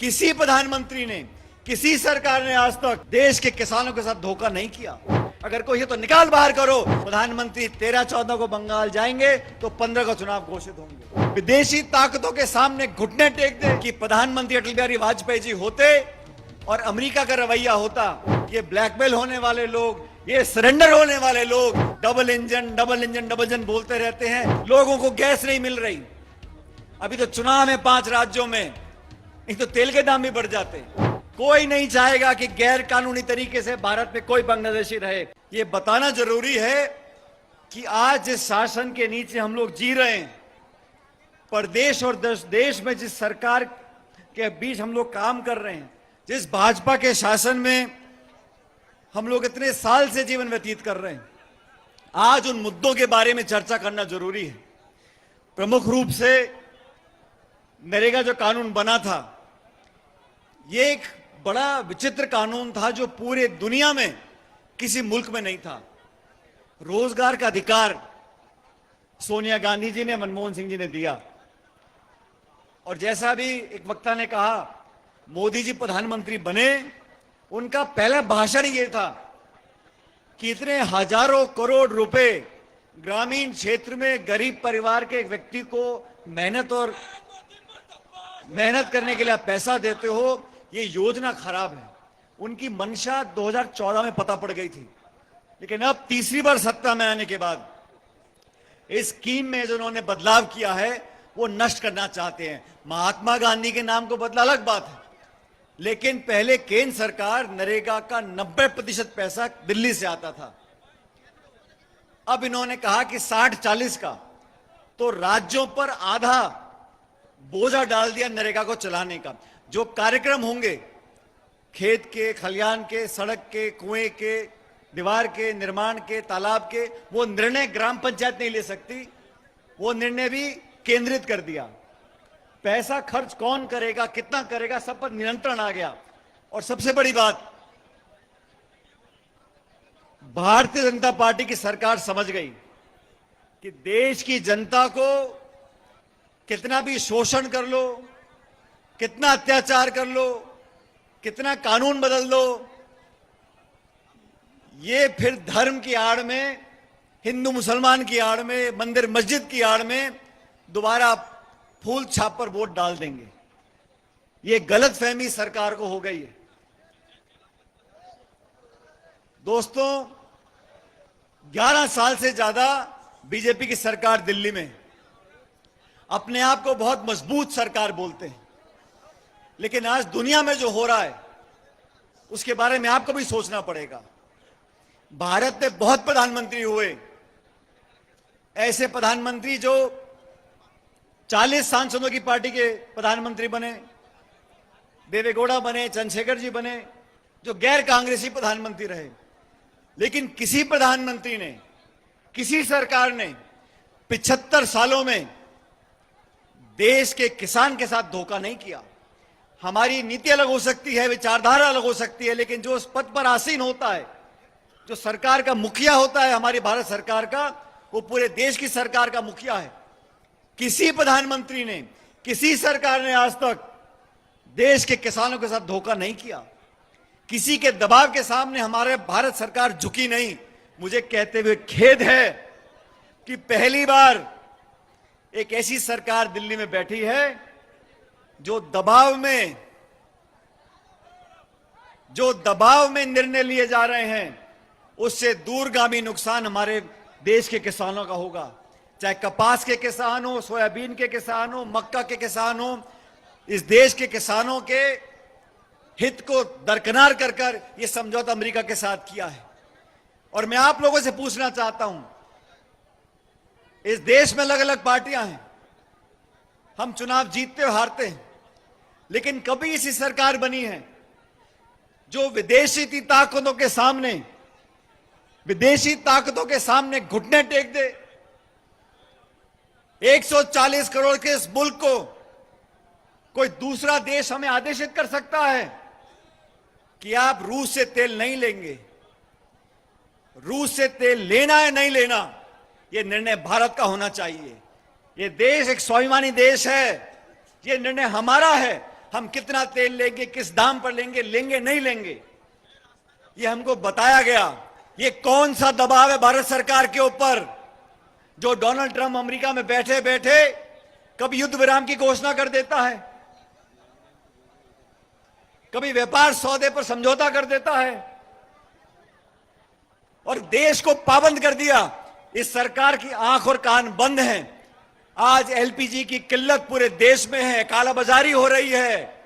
किसी प्रधानमंत्री ने, किसी सरकार ने आज तक देश के किसानों के साथ धोखा नहीं किया। अगर कोई है तो निकाल बाहर करो। प्रधानमंत्री 13-14 को बंगाल जाएंगे तो 15 को चुनाव घोषित होंगे। विदेशी ताकतों के सामने घुटने टेक दे कि प्रधानमंत्री अटल बिहारी वाजपेयी जी होते और अमेरिका का रवैया होता। ये ब्लैकमेल होने वाले लोग, ये सरेंडर होने वाले लोग डबल इंजन बोलते रहते हैं। लोगों को गैस नहीं मिल रही। अभी तो चुनाव है 5 राज्यों में, एक तो तेल के दाम भी बढ़ जाते। कोई नहीं चाहेगा कि गैर कानूनी तरीके से भारत में कोई बांग्लादेशी रहे। ये बताना जरूरी है कि आज जिस शासन के नीचे हम लोग जी रहे हैं, प्रदेश और देश में जिस सरकार के बीच हम लोग काम कर रहे हैं, जिस भाजपा के शासन में हम लोग इतने साल से जीवन व्यतीत कर रहे हैं, आज उन मुद्दों के बारे में चर्चा करना जरूरी है। प्रमुख रूप से नरेगा जो कानून बना था, ये एक बड़ा विचित्र कानून था जो पूरे दुनिया में किसी मुल्क में नहीं था। रोजगार का अधिकार सोनिया गांधी जी ने, मनमोहन सिंह जी ने दिया। और जैसा भी एक वक्ता ने कहा, मोदी जी प्रधानमंत्री बने, उनका पहला भाषण ये था कि इतने हजारों करोड़ रुपए ग्रामीण क्षेत्र में गरीब परिवार के एक व्यक्ति को मेहनत करने के लिए आप पैसा देते हो, ये योजना खराब है। उनकी मंशा 2014 में पता पड़ गई थी, लेकिन अब तीसरी बार सत्ता में आने के बाद इस स्कीम में जो उन्होंने बदलाव किया है वो नष्ट करना चाहते हैं। महात्मा गांधी के नाम को बदला अलग बात है, लेकिन पहले केंद्र सरकार नरेगा का 90% पैसा दिल्ली से आता था। अब इन्होंने कहा कि 60-40 का, तो राज्यों पर आधा बोझा डाल दिया नरेगा को चलाने का। जो कार्यक्रम होंगे खेत के, खलियान के, सड़क के, कुएं के, दीवार के, निर्माण के, तालाब के, वो निर्णय ग्राम पंचायत नहीं ले सकती। वो निर्णय भी केंद्रित कर दिया। पैसा खर्च कौन करेगा, कितना करेगा, सब पर नियंत्रण आ गया। और सबसे बड़ी बात, भारतीय जनता पार्टी की सरकार समझ गई कि देश की जनता को कितना भी शोषण कर लो, कितना अत्याचार कर लो, कितना कानून बदल लो, ये फिर धर्म की आड़ में, हिंदू मुसलमान की आड़ में, मंदिर मस्जिद की आड़ में दोबारा फूल छाप पर वोट डाल देंगे। ये गलतफहमी सरकार को हो गई है। दोस्तों, 11 साल से ज्यादा बीजेपी की सरकार दिल्ली में, अपने आप को बहुत मजबूत सरकार बोलते हैं, लेकिन आज दुनिया में जो हो रहा है उसके बारे में आपको भी सोचना पड़ेगा। भारत में बहुत प्रधानमंत्री हुए, ऐसे प्रधानमंत्री जो 40 सांसदों की पार्टी के प्रधानमंत्री बने, देवेगौड़ा बने, चंद्रशेखर जी बने, जो गैर कांग्रेसी प्रधानमंत्री रहे। लेकिन किसी प्रधानमंत्री ने, किसी सरकार ने 75 सालों में देश के किसान के साथ धोखा नहीं किया। हमारी नीति अलग हो सकती है, विचारधारा अलग हो सकती है, लेकिन जो उस पद पर आसीन होता है, जो सरकार का मुखिया होता है हमारी भारत सरकार का, वो पूरे देश की सरकार का मुखिया है। किसी प्रधानमंत्री ने, किसी सरकार ने आज तक देश के किसानों के साथ धोखा नहीं किया। किसी के दबाव के सामने हमारे भारत सरकार झुकी नहीं। मुझे कहते हुए खेद है कि पहली बार एक ऐसी सरकार दिल्ली में बैठी है जो दबाव में निर्णय लिए जा रहे हैं, उससे दूरगामी नुकसान हमारे देश के किसानों का होगा। चाहे कपास के किसान हो, सोयाबीन के किसान हो, मक्का के किसान हो, इस देश के किसानों के हित को दरकिनार कर यह समझौता अमेरिका के साथ किया है। और मैं आप लोगों से पूछना चाहता हूं, इस देश में अलग अलग पार्टियां हैं, हम चुनाव जीतते और हारते हैं, लेकिन कभी ऐसी सरकार बनी है जो विदेशी ताकतों के सामने घुटने टेक दे? 140 करोड़ के इस मुल्क को कोई दूसरा देश हमें आदेशित कर सकता है कि आप रूस से तेल नहीं लेंगे? रूस से तेल लेना है नहीं लेना, यह निर्णय भारत का होना चाहिए। यह देश एक स्वाभिमानी देश है, यह निर्णय हमारा है। हम कितना तेल लेंगे, किस दाम पर लेंगे, लेंगे नहीं लेंगे, ये हमको बताया गया। ये कौन सा दबाव है भारत सरकार के ऊपर, जो डोनाल्ड ट्रंप अमेरिका में बैठे बैठे कभी युद्ध विराम की घोषणा कर देता है, कभी व्यापार सौदे पर समझौता कर देता है और देश को पाबंद कर दिया। इस सरकार की आंख और कान बंद हैं। आज एलपीजी की किल्लत पूरे देश में है, कालाबाजारी हो रही है,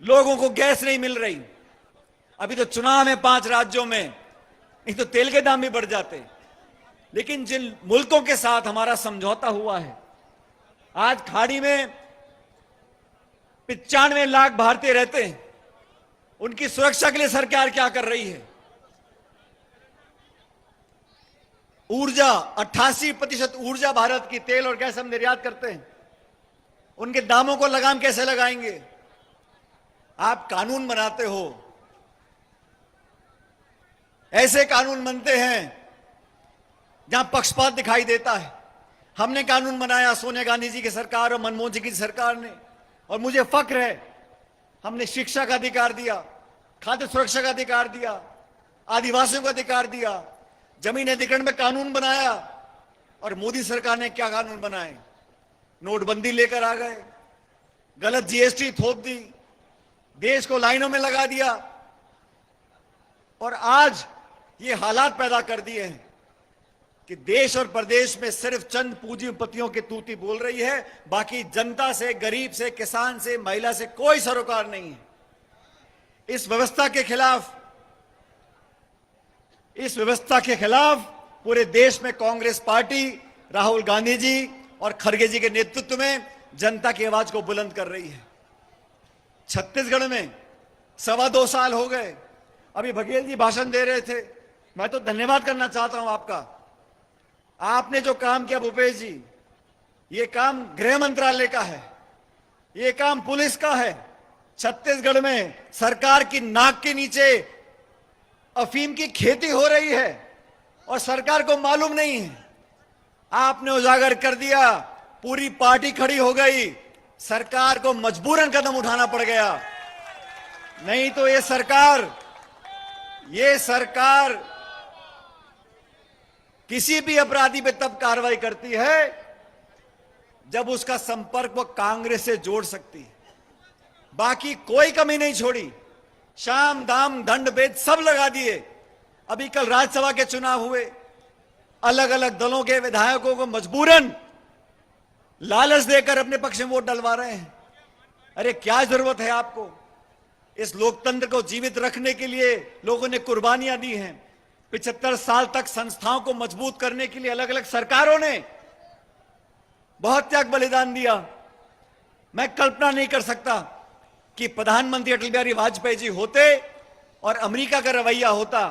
लोगों को गैस नहीं मिल रही। अभी तो चुनाव है 5 राज्यों में, नहीं तो तेल के दाम भी बढ़ जाते। लेकिन जिन मुल्कों के साथ हमारा समझौता हुआ है, आज खाड़ी में 95 लाख भारतीय रहते हैं, उनकी सुरक्षा के लिए सरकार क्या कर रही है? ऊर्जा, 88% ऊर्जा भारत की तेल और गैस हम निर्यात करते हैं, उनके दामों को लगाम कैसे लगाएंगे? आप कानून बनाते हो, ऐसे कानून बनते हैं जहां पक्षपात दिखाई देता है। हमने कानून बनाया सोनिया गांधी जी की सरकार और मनमोहन सिंह की सरकार ने, और मुझे फक्र है, हमने शिक्षा का अधिकार दिया, खाद्य सुरक्षा का अधिकार दिया, आदिवासियों का अधिकार दिया, जमीन अधिग्रहण में कानून बनाया। और मोदी सरकार ने क्या कानून बनाए? नोटबंदी लेकर आ गए, गलत जीएसटी थोप दी, देश को लाइनों में लगा दिया और आज ये हालात पैदा कर दिए हैं कि देश और प्रदेश में सिर्फ चंद पूंजीपतियों की तूती बोल रही है, बाकी जनता से, गरीब से, किसान से, महिला से कोई सरोकार नहीं है। इस व्यवस्था के खिलाफ पूरे देश में कांग्रेस पार्टी राहुल गांधी जी और खड़गे जी के नेतृत्व में जनता की आवाज को बुलंद कर रही है। छत्तीसगढ़ में 2.25 साल हो गए, अभी बघेल जी भाषण दे रहे थे, मैं तो धन्यवाद करना चाहता हूं आपका। आपने जो काम किया भूपेश जी, ये काम गृह मंत्रालय का है, ये काम पुलिस का है। छत्तीसगढ़ में सरकार की नाक के नीचे अफीम की खेती हो रही है और सरकार को मालूम नहीं है। आपने उजागर कर दिया, पूरी पार्टी खड़ी हो गई, सरकार को मजबूरन कदम उठाना पड़ गया। नहीं तो ये सरकार किसी भी अपराधी पे तब कार्रवाई करती है जब उसका संपर्क वो कांग्रेस से जोड़ सकती है। बाकी कोई कमी नहीं छोड़ी, शाम दाम दंड भेद सब लगा दिए। अभी कल राज्यसभा के चुनाव हुए, अलग अलग दलों के विधायकों को मजबूरन लालच देकर अपने पक्ष में वोट डलवा रहे हैं। अरे क्या जरूरत है आपको? इस लोकतंत्र को जीवित रखने के लिए लोगों ने कुर्बानियां दी हैं। 75 साल तक संस्थाओं को मजबूत करने के लिए अलग अलग सरकारों ने बहुत त्याग बलिदान दिया। मैं कल्पना नहीं कर सकता कि प्रधानमंत्री अटल बिहारी वाजपेयी जी होते और अमेरिका का रवैया होता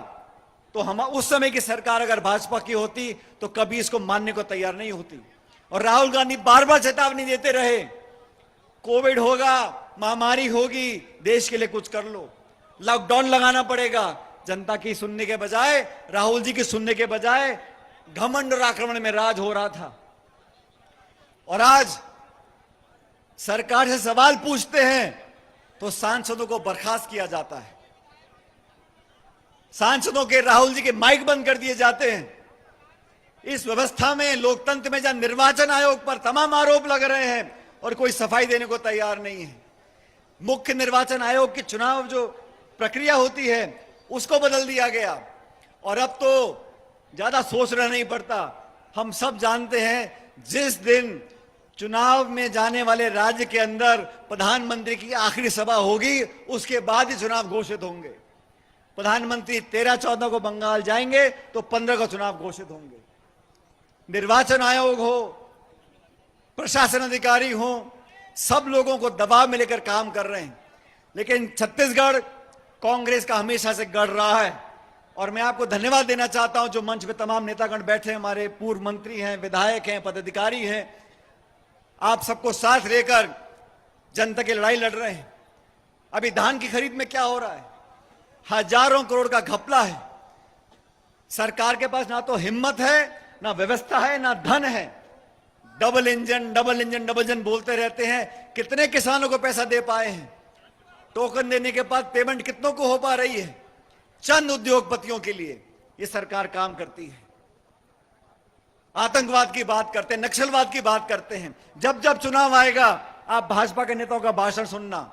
तो हम उस समय की सरकार अगर भाजपा की होती तो कभी इसको मानने को तैयार नहीं होती। और राहुल गांधी बार बार चेतावनी देते रहे, कोविड होगा, महामारी होगी, देश के लिए कुछ कर लो, लॉकडाउन लगाना पड़ेगा। जनता की सुनने के बजाय, राहुल जी की सुनने के बजाय घमंड और आक्रमण में राज हो रहा था। और आज सरकार से सवाल पूछते हैं तो सांसदों को बर्खास्त किया जाता है, सांसदों के, राहुल जी के माइक बंद कर दिए जाते हैं। इस व्यवस्था में, लोकतंत्र में, जहां निर्वाचन आयोग पर तमाम आरोप लग रहे हैं और कोई सफाई देने को तैयार नहीं है। मुख्य निर्वाचन आयोग की चुनाव जो प्रक्रिया होती है उसको बदल दिया गया और अब तो ज्यादा सोचना नहीं पड़ता। हम सब जानते हैं जिस दिन चुनाव में जाने वाले राज्य के अंदर प्रधानमंत्री की आखिरी सभा होगी उसके बाद ही चुनाव घोषित होंगे। प्रधानमंत्री 13-14 को बंगाल जाएंगे तो 15 को चुनाव घोषित होंगे। निर्वाचन आयोग हो, प्रशासन अधिकारी हो, सब लोगों को दबाव में लेकर काम कर रहे हैं। लेकिन छत्तीसगढ़ कांग्रेस का हमेशा से गढ़ रहा है और मैं आपको धन्यवाद देना चाहता हूं जो मंच पे तमाम नेतागण बैठे हैं, हमारे पूर्व मंत्री हैं, विधायक हैं, पदाधिकारी हैं, आप सबको साथ लेकर जनता की लड़ाई लड़ रहे हैं। अभी धान की खरीद में क्या हो रहा है? हजारों करोड़ का घपला है। सरकार के पास ना तो हिम्मत है, ना व्यवस्था है, ना धन है। Double engine double engine double engine बोलते रहते हैं। कितने किसानों को पैसा दे पाए हैं? टोकन देने के बाद पेमेंट कितनों को हो पा रही है? चंद उद्योगपतियों के लिए ये सरकार काम करती है। आतंकवाद की बात करते हैं, नक्सलवाद की बात करते हैं। जब जब चुनाव आएगा आप भाजपा के नेताओं का भाषण सुनना,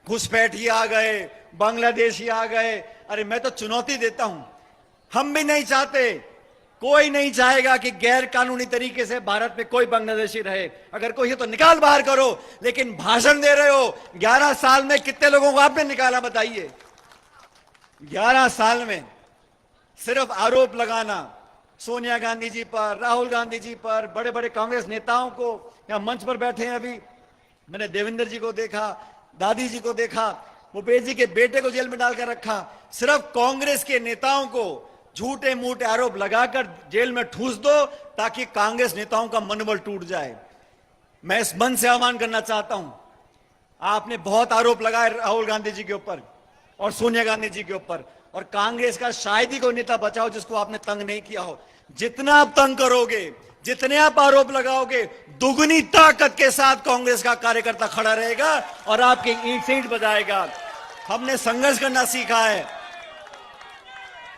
घुसपैठी आ गए, बांग्लादेशी आ गए। अरे मैं तो चुनौती देता हूं, हम भी नहीं चाहते, कोई नहीं चाहेगा कि गैर कानूनी तरीके से भारत में कोई बांग्लादेशी रहे। अगर कोई है तो निकाल बाहर करो, लेकिन भाषण दे रहे हो। 11 साल में कितने लोगों को आपने निकाला बताइए? 11 साल में सिर्फ आरोप लगाना सोनिया गांधी जी पर, राहुल गांधी जी पर, बड़े बड़े कांग्रेस नेताओं को। यहां मंच पर बैठे हैं, अभी मैंने देवेंद्र जी को देखा, दादी जी को देखा, भूपेश जी के बेटे को जेल में डालकर रखा। सिर्फ कांग्रेस के नेताओं को झूठे मूठे आरोप लगाकर जेल में ठूस दो ताकि कांग्रेस नेताओं का मनोबल टूट जाए। मैं इस मंच से आह्वान करना चाहता हूं, आपने बहुत आरोप लगाए राहुल गांधी जी के ऊपर और सोनिया गांधी जी के ऊपर, और कांग्रेस का शायद ही कोई नेता बचाओ जिसको आपने तंग नहीं किया हो। जितना आप तंग करोगे, जितने आप आरोप लगाओगे, दुगनी ताकत के साथ कांग्रेस का कार्यकर्ता खड़ा रहेगा और आपकी ईंट से ईंट बजाएगा। हमने संघर्ष करना सीखा है।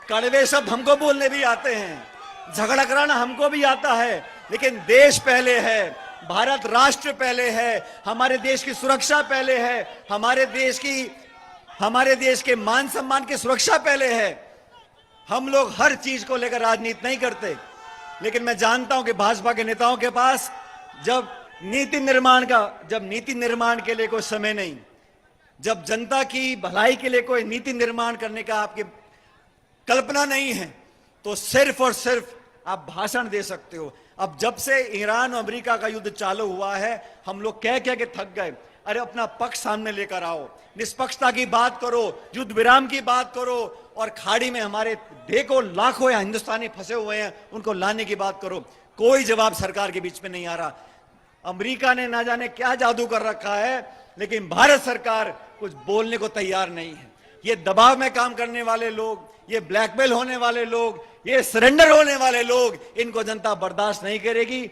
कड़वे शब्द हमको बोलने भी आते हैं, झगड़ा कराना हमको भी आता है, लेकिन देश पहले है, भारत राष्ट्र पहले है, हमारे देश की सुरक्षा पहले है, हमारे देश के मान सम्मान की सुरक्षा पहले है। हम लोग हर चीज को लेकर राजनीति नहीं करते, लेकिन मैं जानता हूं कि भाजपा के नेताओं के पास जब नीति निर्माण के लिए कोई समय नहीं, जब जनता की भलाई के लिए कोई नीति निर्माण करने का आपकी कल्पना नहीं है, तो सिर्फ और सिर्फ आप भाषण दे सकते हो। अब जब से ईरान और अमेरिका का युद्ध चालू हुआ है, हम लोग कह कह के थक गए। अरे अपना पक्ष सामने लेकर आओ, निष्पक्षता की बात करो, युद्ध विराम की बात करो, और खाड़ी में हमारे देखो लाखों हिंदुस्तानी फंसे हुए हैं, उनको लाने की बात करो। कोई जवाब सरकार के बीच में नहीं आ रहा। अमेरिका ने ना जाने क्या जादू कर रखा है, लेकिन भारत सरकार कुछ बोलने को तैयार नहीं है। ये दबाव में काम करने वाले लोग, ये ब्लैकमेल होने वाले लोग, ये सरेंडर होने वाले लोग, इनको जनता बर्दाश्त नहीं करेगी।